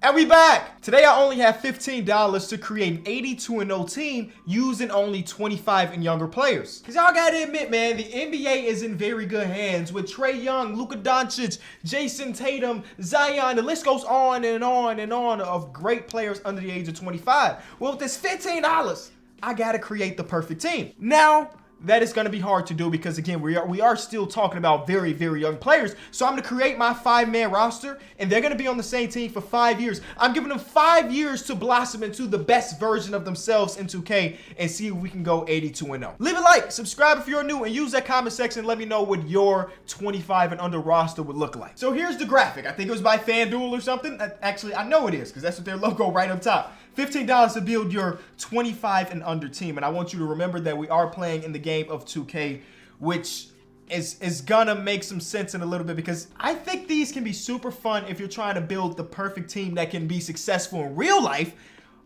And we back! Today I only have $15 to create an 82-0 team using only 25 and younger players. Cause y'all gotta admit, man, the NBA is in very good hands with Trae Young, Luka Doncic, Jason Tatum, Zion. The list goes on and on and on of great players under the age of 25. Well, with this $15, I gotta create the perfect team. Now, that is going to be hard to do because, again, we are still talking about very, very young players. So I'm going to create my 5-man roster, and they're going to be on the same team for 5 years. I'm giving them 5 years to blossom into the best version of themselves in 2K and see if we can go 82-0. Leave a like, subscribe if you're new, and use that comment section and let me know what your 25 and under roster would look like. So here's the graphic. I think it was by FanDuel or something. Actually, I know it is because that's what their logo right up top. $15 to build your 25 and under team. And I want you to remember that we are playing in the game of 2K, which is gonna make some sense in a little bit because I think these can be super fun if you're trying to build the perfect team that can be successful in real life.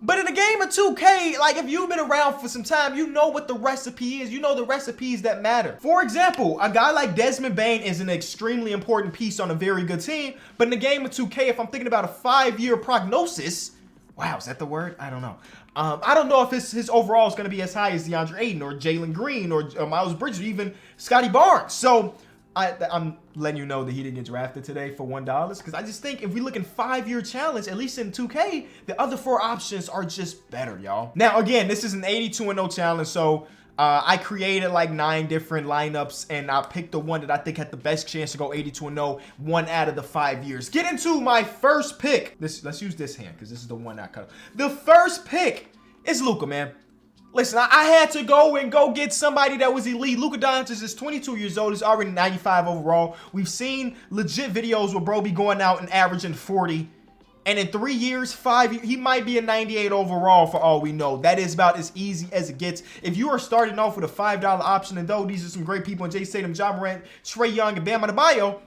But in a game of 2K, like if you've been around for some time, you know what the recipe is. You know the recipes that matter. For example, a guy like Desmond Bane is an extremely important piece on a very good team. But in the game of 2K, if I'm thinking about a 5-year prognosis, wow, is that the word? I don't know. I don't know if his overall is going to be as high as DeAndre Ayton or Jalen Green or Miles Bridges or even Scotty Barnes. So I'm letting you know that he didn't get drafted today for $1 because I just think if we look in 5-year challenge, at least in 2K, the other 4 options are just better, y'all. Now, again, this is an 82-0 challenge, so I created like 9 different lineups and I picked the one that I think had the best chance to go 82-0 1 out of the 5 years. Get into my first pick. Let's use this hand because this is the one I cut. The first pick is Luka, man. Listen, I had to go get somebody that was elite. Luka Doncic is 22 years old. He's already 95 overall. We've seen legit videos where bro be going out and averaging 40. And in 3 years, 5 years, he might be a 98 overall for all we know. That is about as easy as it gets. If you are starting off with a $5 option, and though these are some great people, and Jason Tatum, Ja Morant, Trae Young, and Bam Adebayo,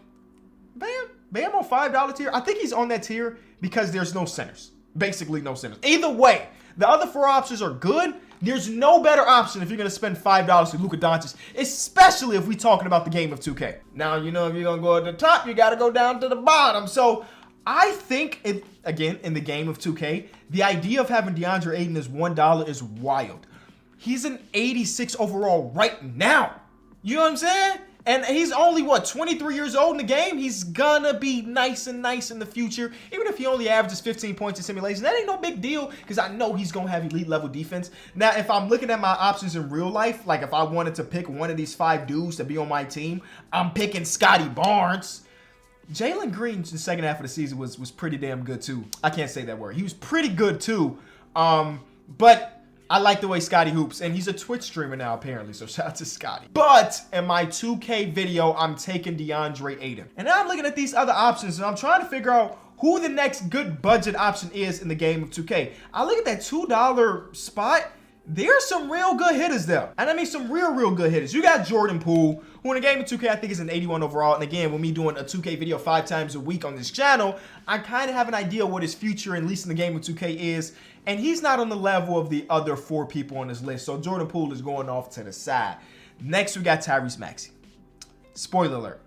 Bam on $5 tier. I think he's on that tier because there's no centers. Basically no centers. Either way, the other 4 options are good. There's no better option if you're going to spend $5 for Luka Doncic, especially if we're talking about the game of 2K. Now, you know, if you're going to go at the top, you got to go down to the bottom. So I think, again, in the game of 2K, the idea of having DeAndre Ayton as $1 is wild. He's an 86 overall right now. You know what I'm saying? And he's only, 23 years old in the game? He's gonna be nice in the future. Even if he only averages 15 points in simulation, that ain't no big deal because I know he's gonna have elite level defense. Now, if I'm looking at my options in real life, like if I wanted to pick one of these 5 dudes to be on my team, I'm picking Scotty Barnes. Jalen Green in the second half of the season was pretty damn good too. I can't say that word. He was pretty good too. But I like the way Scotty hoops, and he's a Twitch streamer now apparently, so shout out to Scotty. But in my 2K video, I'm taking DeAndre Ayton. And now I'm looking at these other options, and I'm trying to figure out who the next good budget option is in the game of 2K. I look at that $2 spot. There's some real good hitters there. And I mean some real good hitters. You got Jordan Poole, who in the game of 2K I think is an 81 overall. And again, with me doing a 2K video 5 times a week on this channel, I kind of have an idea what his future, at least in the game of 2K, is. And he's not on the level of the other 4 people on this list. So Jordan Poole is going off to the side. Next, we got Tyrese Maxey. Spoiler alert.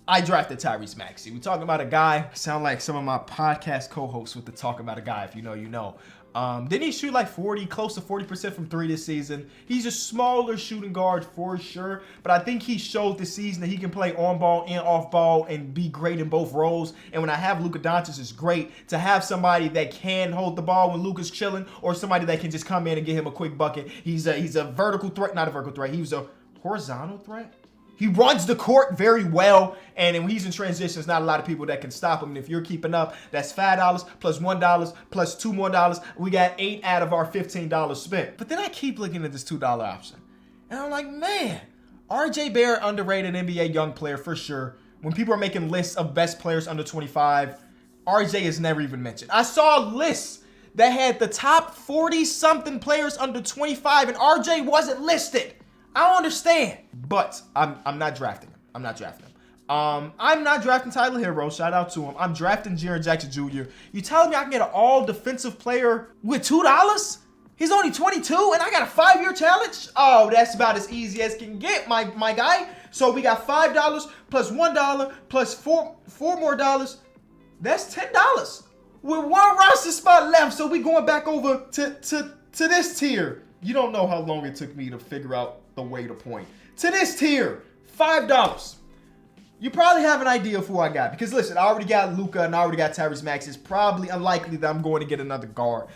I drafted Tyrese Maxey. We're talking about a guy. Sound like some of my podcast co-hosts with the talk about a guy. If you know, you know. Didn't he shoot like close to 40% from 3 this season? He's a smaller shooting guard for sure, but I think he showed this season that he can play on ball and off ball and be great in both roles. And when I have Luka Doncic, it's great to have somebody that can hold the ball when Luka's chilling, or somebody that can just come in and get him a quick bucket. He's a vertical threat, not a vertical threat. He was a horizontal threat. He runs the court very well, and when he's in transition, there's not a lot of people that can stop him. And if you're keeping up, that's $5 plus $1 plus $2 more. We got 8 out of our $15 spent. But then I keep looking at this $2 option, and I'm like, man, RJ Barrett, underrated NBA young player for sure. When people are making lists of best players under 25, RJ is never even mentioned. I saw lists that had the top 40-something players under 25, and RJ wasn't listed. I don't understand, but I'm not drafting him. I'm not drafting Tyler Hero. Shout out to him. I'm drafting Jaren Jackson Jr. You telling me I can get an all-defensive player with $2? He's only 22, and I got a 5-year challenge? Oh, that's about as easy as can get, my guy. So we got $5 plus $1 plus four more dollars. That's $10. with one roster spot left. So we going back over to this tier. You don't know how long it took me to figure out the way to point. To this tier, $5. You probably have an idea of who I got. Because listen, I already got Luka and I already got Tyrese Maxey. It's probably unlikely that I'm going to get another guard.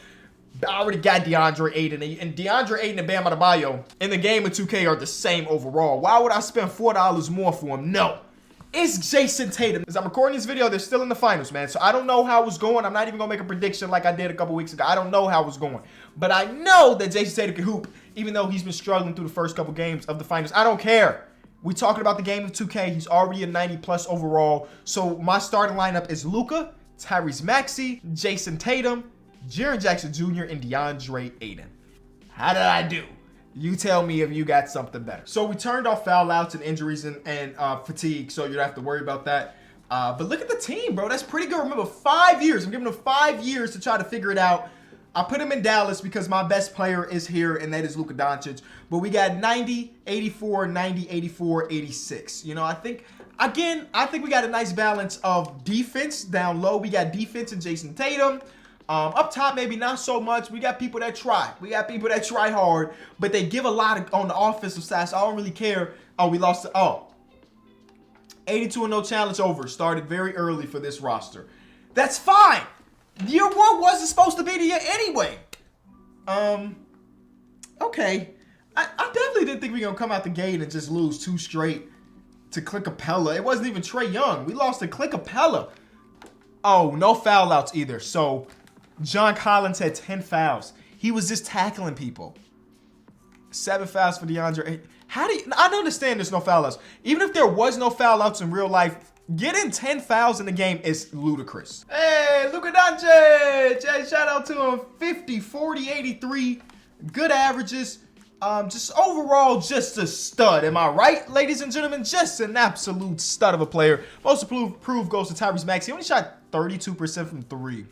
I already got DeAndre Ayton. And DeAndre Ayton and Bam Adebayo in the game of 2K are the same overall. Why would I spend $4 more for him? No. It's Jason Tatum. As I'm recording this video, they're still in the finals, man. So I don't know how it's going. I'm not even going to make a prediction like I did a couple weeks ago. I don't know how it's going. But I know that Jason Tatum can hoop, even though he's been struggling through the first couple games of the finals. I don't care. We're talking about the game of 2K. He's already a 90+ overall. So my starting lineup is Luka, Tyrese Maxey, Jason Tatum, Jaren Jackson Jr., and DeAndre Ayton. How did I do? You tell me if you got something better. So we turned off foul outs and injuries and fatigue, so you don't have to worry about that. But look at the team, bro. That's pretty good. Remember, 5 years. I'm giving them 5 years to try to figure it out. I put him in Dallas because my best player is here, and that is Luka Doncic. But we got 90, 84, 90, 84, 86. You know, I think we got a nice balance of defense down low. We got defense in Jason Tatum. Up top, maybe not so much. We got people that try. We got people that try hard, but they give a lot on the offensive side, so I don't really care. Oh, we lost. 82-0 challenge over. Started very early for this roster. That's fine. Year one wasn't supposed to be the year anyway. Okay. I definitely didn't think we were going to come out the gate and just lose 2 straight to Clint Capella. It wasn't even Trae Young. We lost to Clint Capella. Oh, no foul outs either. So John Collins had 10 fouls. He was just tackling people. 7 fouls for DeAndre. I don't understand there's no foul outs. Even if there was no foul outs in real life, getting 10 fouls in the game is ludicrous. Hey, Luka Doncic. Hey, shout out to him. 50, 40, 83. Good averages. Just overall, just a stud. Am I right, ladies and gentlemen? Just an absolute stud of a player. Most improved goes to Tyrese Maxey. He only shot 32% from 3.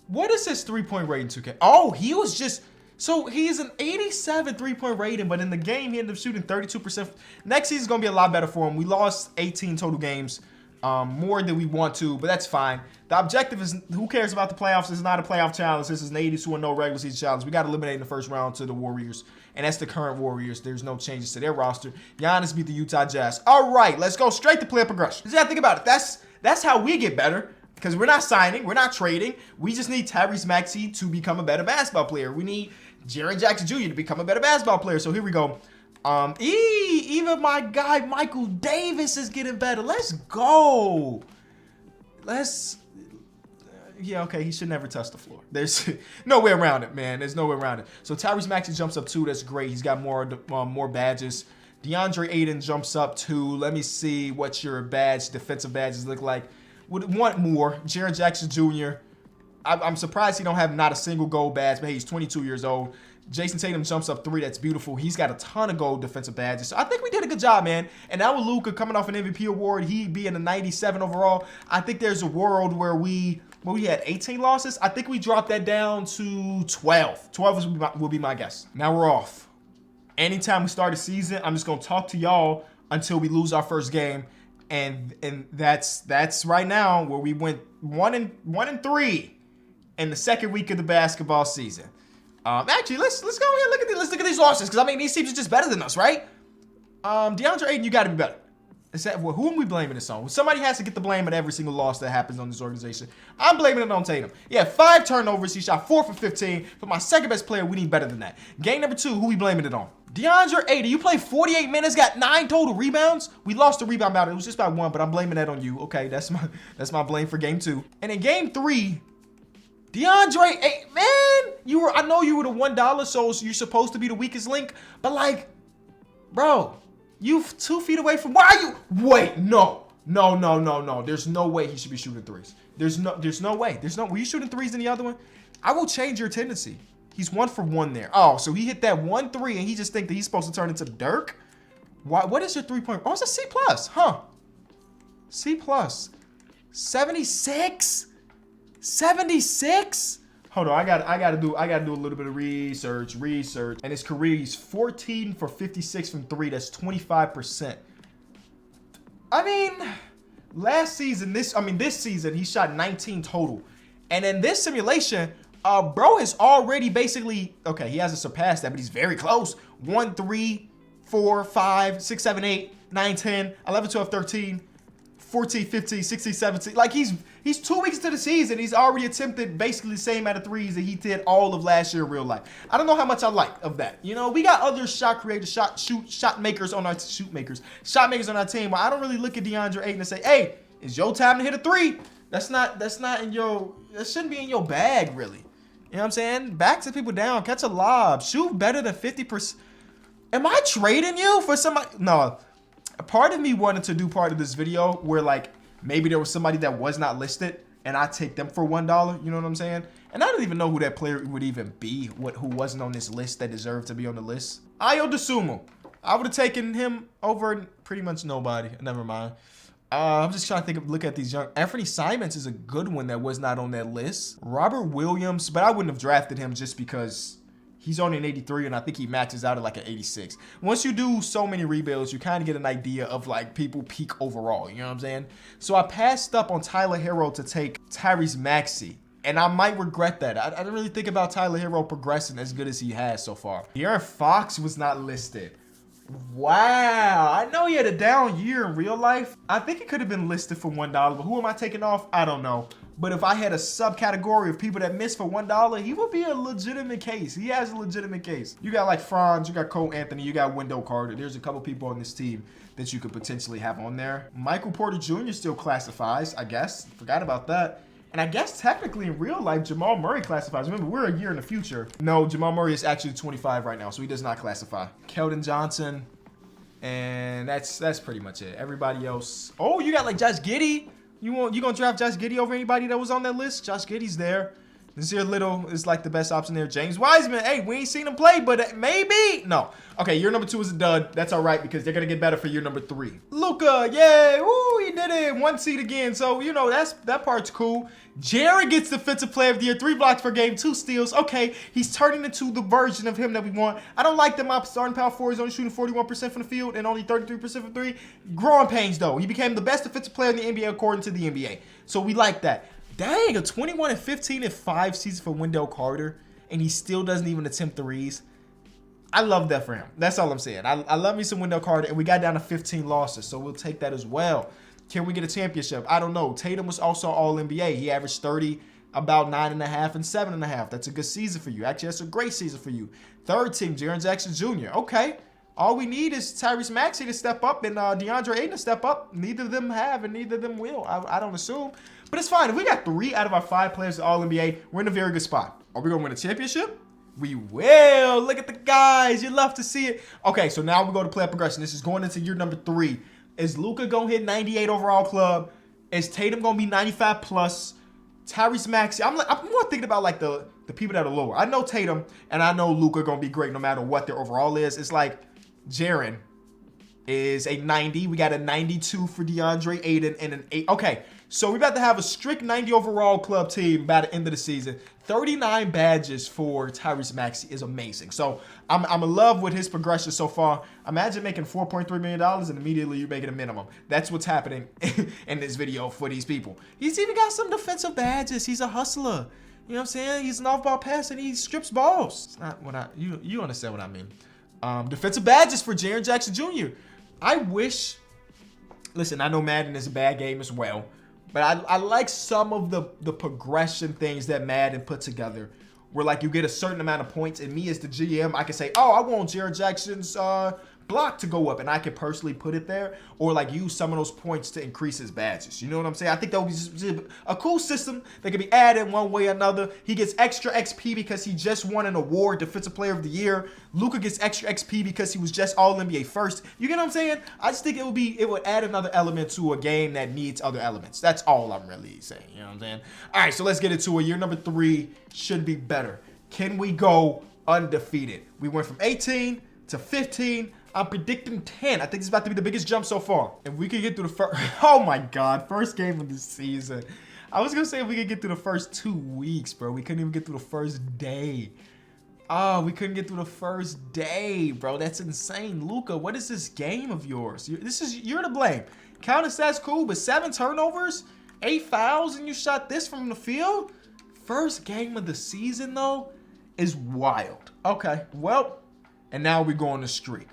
What is his three-point rating, 2K? Oh, he was just... So he's an 87 three-point rating, but in the game, he ended up shooting 32%. Next season's going to be a lot better for him. We lost 18 total games, more than we want to, but that's fine. The objective is, who cares about the playoffs? This is not a playoff challenge. This is an 82-0 regular season challenge. We got eliminated in the first round to the Warriors, and that's the current Warriors. There's no changes to their roster. Giannis beat the Utah Jazz. All right, let's go straight to player progression. You got to think about it. That's how we get better. Because we're not signing, we're not trading. We just need Tyrese Maxey to become a better basketball player. We need Jaren Jackson Jr. to become a better basketball player. So here we go. Even my guy Michael Davis is getting better. Let's go. Yeah, okay, he should never touch the floor. There's no way around it, man. There's no way around it. So Tyrese Maxey jumps up 2. That's great. He's got more badges. DeAndre Ayton jumps up 2. Let me see what your defensive badges look like. Would want more. Jaren Jackson Jr. I'm surprised he don't have not a single gold badge, but hey, he's 22 years old. Jason Tatum jumps up 3. That's beautiful. He's got a ton of gold defensive badges. So I think we did a good job, man. And now with Luka coming off an MVP award, he being a 97 overall, I think there's a world where we had 18 losses. I think we dropped that down to 12. 12 will be my guess. Now we're off. Anytime we start a season, I'm just going to talk to y'all until we lose our first game. And that's right now where we went 1-3 in the second week of the basketball season. Actually, let's go ahead and let's look at these losses, because I mean these teams are just better than us, right? DeAndre Ayton, you got to be better. Who am we blaming this on? Somebody has to get the blame at every single loss that happens on this organization. I'm blaming it on Tatum. Yeah, 5 turnovers. He shot 4 for 15. But my second best player, we need better than that. Game number 2, who we blaming it on? DeAndre Ayton. You played 48 minutes, got 9 total rebounds. We lost the rebound battle. It was just by 1, but I'm blaming that on you. Okay, that's my blame for game 2. And in game 3, DeAndre Ayton, man, I know you were the $1, so you're supposed to be the weakest link. But like, bro. You 2 feet away from... Why are you... Wait, no. There's no way he should be shooting 3s. There's no way. Were you shooting 3s in the other one? I will change your tendency. He's 1 for 1 there. Oh, so he hit that 1-3 and he just think that he's supposed to turn into Dirk? What is your 3-point... Oh, it's a C+. Huh. C+. 76? 76? Hold on, I gotta do a little bit of research. And his career, he's 14 for 56 from 3. That's 25%. I mean, this season, he shot 19 total. And in this simulation, bro has already basically, okay, he hasn't surpassed that, but he's very close. 1, 3, 4, 5, 6, 7, 8, 9, 10, 11, 12, 13, 14, 15, 16, 17. Like he's 2 weeks into the season. He's already attempted basically the same amount of threes that he did all of last year in real life. I don't know how much I like of that. You know, we got other shot creators, shot makers on our team. But I don't really look at DeAndre Ayton and say, hey, it's your time to hit a three. That shouldn't be in your bag, really. You know what I'm saying? Back to people down, catch a lob, shoot better than 50%. Am I trading you for somebody? No. A part of me wanted to do part of this video where like maybe there was somebody that was not listed and I take them for $1. You know what I'm saying? And I don't even know who that player would even be, who wasn't on this list that deserved to be on the list. Ayo Dosunmu. I would have taken him over pretty much nobody. Never mind. I'm just trying to look at these young. Anthony Simons is a good one that was not on that list. Robert Williams, but I wouldn't have drafted him just because he's only an 83 and I think he matches out at like an 86. Once you do so many rebuilds, you kind of get an idea of like people peak overall. You know what I'm saying? So I passed up on Tyler Hero to take Tyrese Maxey. And I might regret that. I didn't really think about Tyler Hero progressing as good as he has so far. De'Aaron Fox was not listed. Wow, I know he had a down year in real life. I think it could have been listed for $1, but who am I taking off? I don't know. But if I had a subcategory of people that missed for $1, he would be a legitimate case. He has a legitimate case. You got like Franz, you got Cole Anthony, you got Wendell Carter. There's a couple people on this team that you could potentially have on there. Michael Porter Jr. still classifies, I guess. Forgot about that. And I guess technically in real life, Jamal Murray classifies. Remember, we're a year in the future. No, Jamal Murray is actually 25 right now, so he does not classify. Keldon Johnson, and that's pretty much it. Everybody else. Oh, you got like Josh Giddey. You gonna draft Josh Giddey over anybody that was on that list? Josh Giddey's there. Nasir Little is like the best option there. James Wiseman, hey, we ain't seen him play, but maybe. No. Okay, year number 2 is a dud. That's all right because they're going to get better for year number 3. Luka, yay. Woo, he did it. 1 seed again. So, you know, that part's cool. Jared gets Defensive Player of the Year. 3 blocks per game, 2 steals. Okay, he's turning into the version of him that we want. I don't like that my starting power forward is only shooting 41% from the field and only 33% from 3. Growing pains, though. He became the best defensive player in the NBA according to the NBA. So we like that. Dang, a 21-15 and 5 season for Wendell Carter, and he still doesn't even attempt threes. I love that for him. That's all I'm saying. I love me some Wendell Carter, and we got down to 15 losses, so we'll take that as well. Can we get a championship? I don't know. Tatum was also All-NBA. He averaged 30, about 9.5 and 7.5. That's a good season for you. Actually, that's a great season for you. Third team, Jaren Jackson Jr. Okay. All we need is Tyrese Maxey to step up and DeAndre Ayton to step up. Neither of them have, and neither of them will. I don't assume. But it's fine. If we got 3 out of our 5 players at All-NBA, we're in a very good spot. Are we going to win a championship? We will. Look at the guys. You love to see it. Okay, so now we go to player progression. This is going into year number 3. Is Luka going to hit 98 overall club? Is Tatum going to be 95 plus? Tyrese Maxey. I'm more thinking about like the people that are lower. I know Tatum and I know Luka are going to be great no matter what their overall is. It's like Jaren is a 90. We got a 92 for DeAndre Ayton and an 8. Okay, so we're about to have a strict 90 overall club team by the end of the season. 39 badges for Tyrese Maxey is amazing. So I'm in love with his progression so far. Imagine making $4.3 million and immediately you're making a minimum. That's what's happening in this video for these people. He's even got some defensive badges. He's a hustler. You know what I'm saying? He's an off-ball passer and he strips balls. It's not what you understand what I mean. Defensive badges for Jaren Jackson Jr. I wish, listen, I know Madden is a bad game as well, but I like some of the progression things that Madden put together where like you get a certain amount of points and me as the GM, I can say, oh, I want Jaren Jackson's block to go up and I can personally put it there or like use some of those points to increase his badges. You know what I'm saying? I think that would be just a cool system that could be added one way or another. He gets extra XP because he just won an award, Defensive Player of the Year. Luka gets extra XP because he was just All-NBA first. You get what I'm saying? I just think it would add another element to a game that needs other elements. That's all I'm really saying. You know what I'm saying? All right, so let's get into it. Year number 3 should be better. Can we go undefeated? We went from 18 to 15. I'm predicting 10. I think it's about to be the biggest jump so far. If we could get through the first, oh my God, first game of the season. I was gonna say if we could get through the first 2 weeks, bro. We couldn't even get through the first day. Oh, we couldn't get through the first day, bro. That's insane. Luka, what is this game of yours? You're to blame. Counter stats cool, but 7 turnovers, 8 fouls, and you shot this from the field? First game of the season, though, is wild. Okay, well, and now we go on the streak.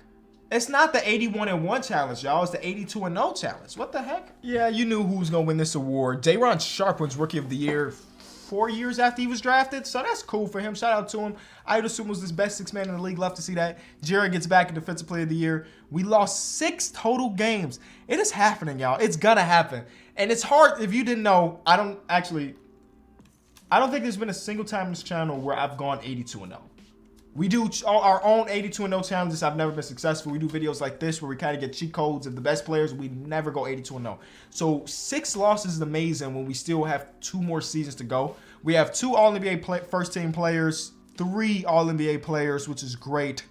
It's not the 81-1 challenge, y'all. It's the 82-0 challenge. What the heck? Yeah, you knew who was going to win this award. Day'Ron Sharpe wins Rookie of the Year 4 years after he was drafted, so that's cool for him. Shout out to him. I would assume was the best six man in the league. Love to see that. Jared gets back in Defensive Player of the Year. We lost 6 total games. It is happening, y'all. It's gonna happen, and it's hard. If you didn't know, I don't think there's been a single time in this channel where I've gone 82-0. We do our own 82-0 challenges. I've never been successful. We do videos like this where we kind of get cheat codes of the best players. We never go 82-0. So 6 losses is amazing when we still have 2 more seasons to go. We have 2 All-NBA first team players, 3 All-NBA players, which is great.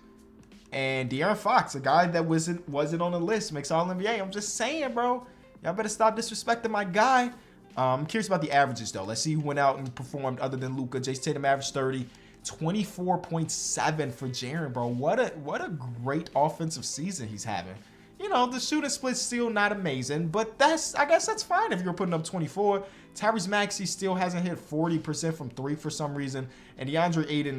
And De'Aaron Fox, a guy that wasn't on the list, makes All-NBA. I'm just saying, bro. Y'all better stop disrespecting my guy. I'm curious about the averages, though. Let's see who went out and performed other than Luka. Jayson Tatum averaged 30. 24.7 for Jaren, bro. What a great offensive season he's having. You know, the shooting split's still not amazing, but I guess that's fine if you're putting up 24. Tyrese Maxey still hasn't hit 40% from 3 for some reason, and DeAndre Ayton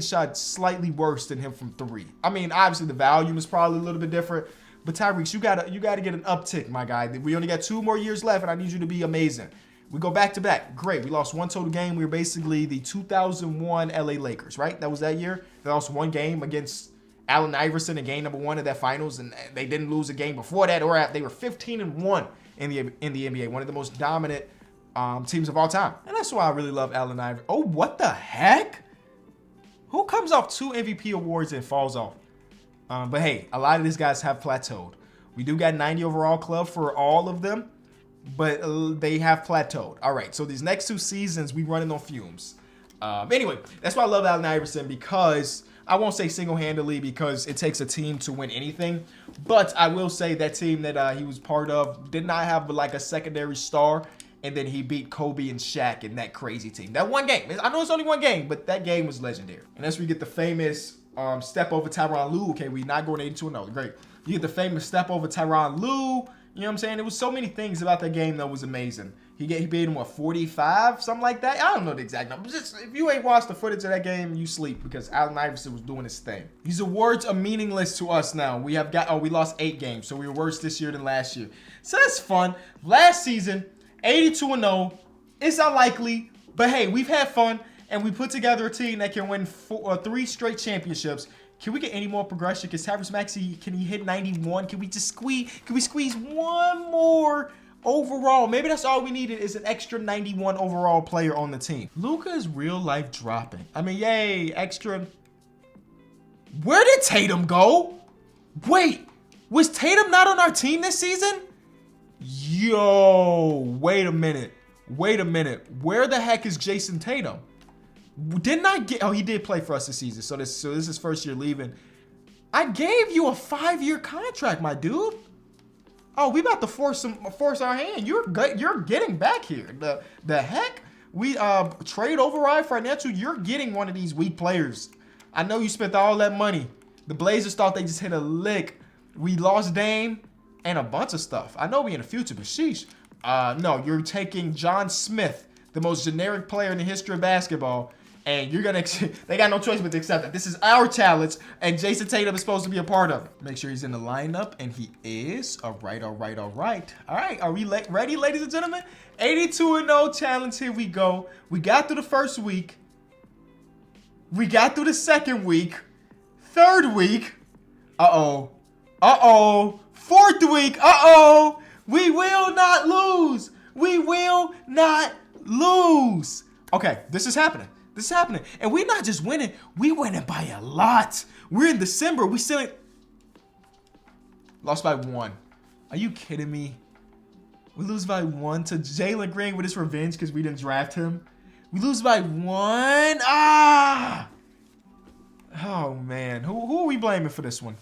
shot slightly worse than him from 3. I mean, obviously the volume is probably a little bit different, but Tyrese, you gotta get an uptick, my guy. We only got 2 more years left, and I need you to be amazing. We go back to back. Great. We lost 1 total game. We were basically the 2001 LA Lakers, right? That was that year. They lost 1 game against Allen Iverson in game number 1 of that finals, and they didn't lose a game before that. Or they were 15-1 in the NBA, one of the most dominant teams of all time. And that's why I really love Allen Iverson. Oh, what the heck? Who comes off 2 MVP awards and falls off? But hey, a lot of these guys have plateaued. We do got 90 overall club for all of them, but they have plateaued. All right, so these next 2 seasons, we running on fumes. Anyway, that's why I love Allen Iverson, because I won't say single-handedly because it takes a team to win anything, but I will say that team that he was part of did not have like a secondary star, and then he beat Kobe and Shaq in that crazy team. That 1 game. I know it's only 1 game, but that game was legendary. And that's where you get the famous step over Tyronn Lue. Okay, we're not going 82-0. Great. You get the famous step over Tyronn Lue. You know what I'm saying? There was so many things about that game that was amazing. He beat him, what, 45? Something like that? I don't know the exact number. Just, if you ain't watched the footage of that game, you sleep, because Allen Iverson was doing his thing. These awards are meaningless to us now. We lost 8 games, so we were worse this year than last year. So that's fun. Last season, 82-0. It's unlikely, but hey, we've had fun, and we put together a team that can win 3 straight championships. Can we get any more progression? Because Tyrese Maxey, can he hit 91? Can we squeeze 1 more overall? Maybe that's all we needed, is an extra 91 overall player on the team. Luka is real life dropping. I mean, yay, extra. Where did Tatum go? Wait, was Tatum not on our team this season? Yo, wait a minute. Where the heck is Jayson Tatum? Didn't I get? Oh, he did play for us this season. So this is his first year leaving. I gave you a 5-year contract, my dude. Oh, we about to force our hand. You're getting back here. The heck? We trade override financial. You're getting one of these weak players. I know you spent all that money. The Blazers thought they just hit a lick. We lost Dame and a bunch of stuff. I know we in the future, but sheesh. No, you're taking John Smith, the most generic player in the history of basketball. And they got no choice but to accept that. This is our challenge, and Jayson Tatum is supposed to be a part of it. Make sure he's in the lineup, and he is. All right. All right, are we ready, ladies and gentlemen? 82-0 challenge, here we go. We got through the first week. We got through the second week. Third week. Uh-oh. 4th week. We will not lose. Okay, this is happening. And we're not just winning. We winning by a lot. We're in December. We still lost by 1. Are you kidding me? We lose by 1 to Jalen Green with his revenge because we didn't draft him. We lose by 1. Oh, man. Who are we blaming for this one?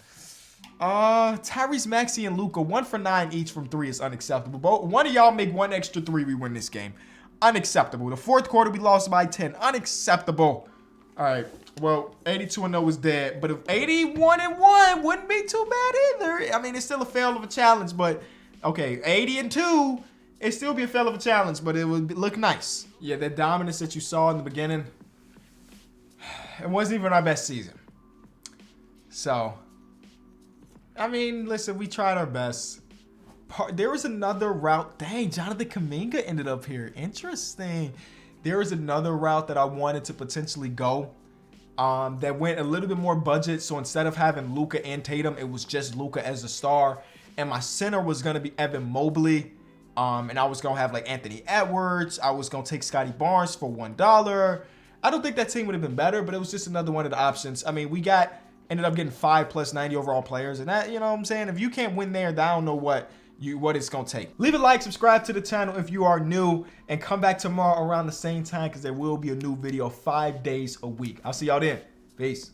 Tyrese Maxey and Luka, 1 for 9 each from 3 is unacceptable. One of y'all make 1 extra 3, we win this game. Unacceptable. The 4th quarter, we lost by 10. Unacceptable. All right. Well, 82-0 is dead, but if 81-1 wouldn't be too bad either. I mean, it's still a fail of a challenge, but okay, 80-2. It'd still be a hell of a challenge, but it would look nice. Yeah, that dominance that you saw in the beginning, it wasn't even our best season. So, I mean, listen, we tried our best. There was another route. Dang, Jonathan Kuminga ended up here. Interesting. There was another route that I wanted to potentially go that went a little bit more budget. So instead of having Luka and Tatum, it was just Luka as a star. And my center was going to be Evan Mobley. And I was going to have like Anthony Edwards. I was going to take Scotty Barnes for $1. I don't think that team would have been better, but it was just another one of the options. I mean, ended up getting 5 plus 90 overall players. And that, you know what I'm saying? If you can't win there, I don't know what it's going to take. Leave a like, subscribe to the channel if you are new, and come back tomorrow around the same time because there will be a new video 5 days a week. I'll see y'all then. Peace.